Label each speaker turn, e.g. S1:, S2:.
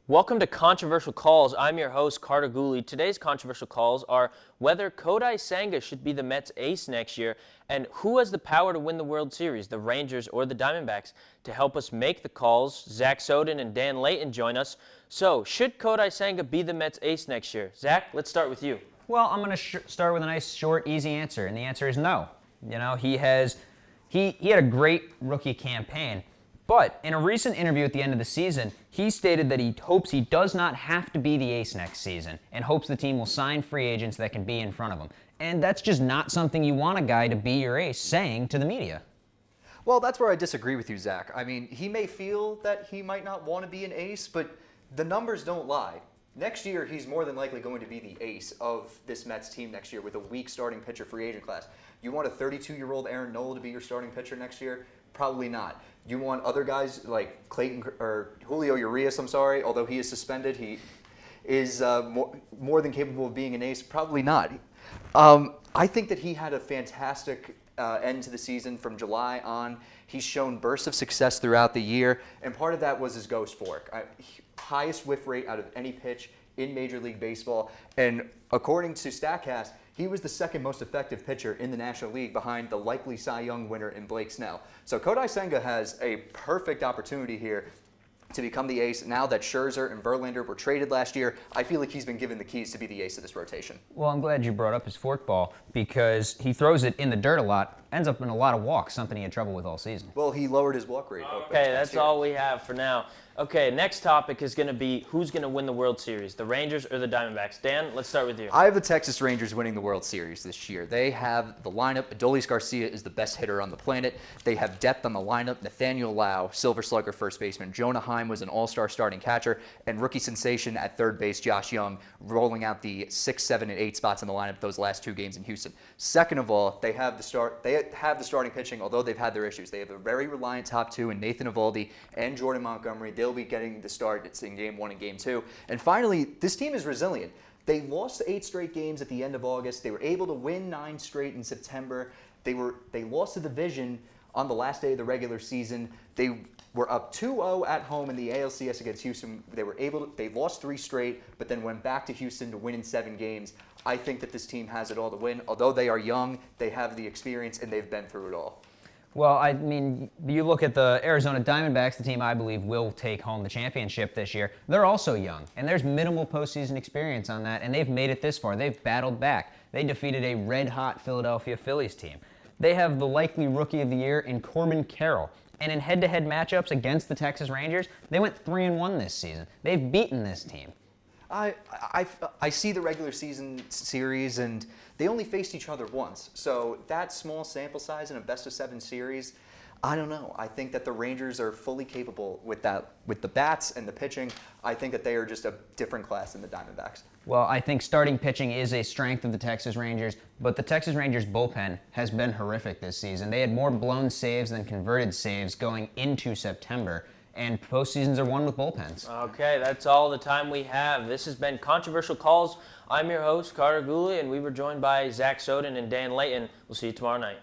S1: Welcome to Controversial Calls. I'm your host, Carter Gooley. Today's controversial calls are whether Kodai Senga should be the Mets ace next year and who has the power to win the World Series, the Rangers or the Diamondbacks. To help us make the calls, Zach Soden and Dan Layton join us. So, should Kodai Senga be the Mets ace next year? Zach, let's start with you.
S2: Well, I'm going to start with a nice, short, easy answer, and the answer is no. You know, he had a great rookie campaign. But in a recent interview at the end of the season, he stated that he hopes he does not have to be the ace next season and hopes the team will sign free agents that can be in front of him. And that's just not something you want a guy to be your ace saying to the media.
S3: Well, that's where I disagree with you, Zach. I mean, he may feel that he might not want to be an ace, but the numbers don't lie. Next year, he's more than likely going to be the ace of this Mets team next year with a weak starting pitcher free agent class. You want a 32-year-old Aaron Nola to be your starting pitcher next year? Probably not. You want other guys like Clayton or Julio Urias, although he is suspended, he is more than capable of being an ace? Probably not. I think that he had a fantastic end to the season from July on. He's shown bursts of success throughout the year, and part of that was his ghost fork. Highest whiff rate out of any pitch in Major League Baseball, and according to StatCast, he was the second most effective pitcher in the National League behind the likely Cy Young winner in Blake Snell. So Kodai Senga has a perfect opportunity here to become the ace. Now that Scherzer and Verlander were traded last year, I feel like he's been given the keys to be the ace of this rotation.
S2: Well, I'm glad you brought up his forkball because he throws it in the dirt a lot, ends up in a lot of walks, something he had trouble with all season.
S3: Well, he lowered his walk rate.
S1: Okay, that's all we have for now. Okay, next topic is going to be who's going to win the World Series, the Rangers or the Diamondbacks. Dan, let's start with you.
S3: I have the Texas Rangers winning the World Series this year. They have the lineup. Adolis Garcia is the best hitter on the planet. They have depth on the lineup. Nathaniel Lau, Silver Slugger first baseman. Jonah Heim was an all-star starting catcher. And rookie sensation at third base, Josh Young, rolling out the 6, 7, and 8 spots in the lineup those last 2 games in Houston. Second of all, they have the starting pitching, although they've had their issues. They have a very reliant top 2 in Nathan Eovaldi and Jordan Montgomery. They'll be getting the start. It's in Game 1 and Game 2. And finally, this team is resilient. They lost 8 straight games at the end of August. They were able to win 9 straight in September. They lost the division on the last day of the regular season. They were up 2-0 at home in the ALCS against Houston. They lost 3 straight, but then went back to Houston to win in 7 games. I think that this team has it all to win. Although they are young, they have the experience, and they've been through it all.
S2: Well, I mean, you look at the Arizona Diamondbacks, the team I believe will take home the championship this year. They're also young, and there's minimal postseason experience on that, and they've made it this far. They've battled back. They defeated a red-hot Philadelphia Phillies team. They have the likely Rookie of the Year in Corbin Carroll. And in head-to-head matchups against the Texas Rangers, they went 3-1 this season. They've beaten this team.
S3: I see the regular season series, and they only faced each other once. So that small sample size in a best-of-7 series, I don't know. I think that the Rangers are fully capable with that, with the bats and the pitching. I think that they are just a different class than the Diamondbacks.
S2: Well, I think starting pitching is a strength of the Texas Rangers, but the Texas Rangers bullpen has been horrific this season. They had more blown saves than converted saves going into September. And postseasons are won with bullpens.
S1: Okay, that's all the time we have. This has been Controversial Calls. I'm your host, Carter Gooley, and we were joined by Zach Soden and Dan Layton. We'll see you tomorrow night.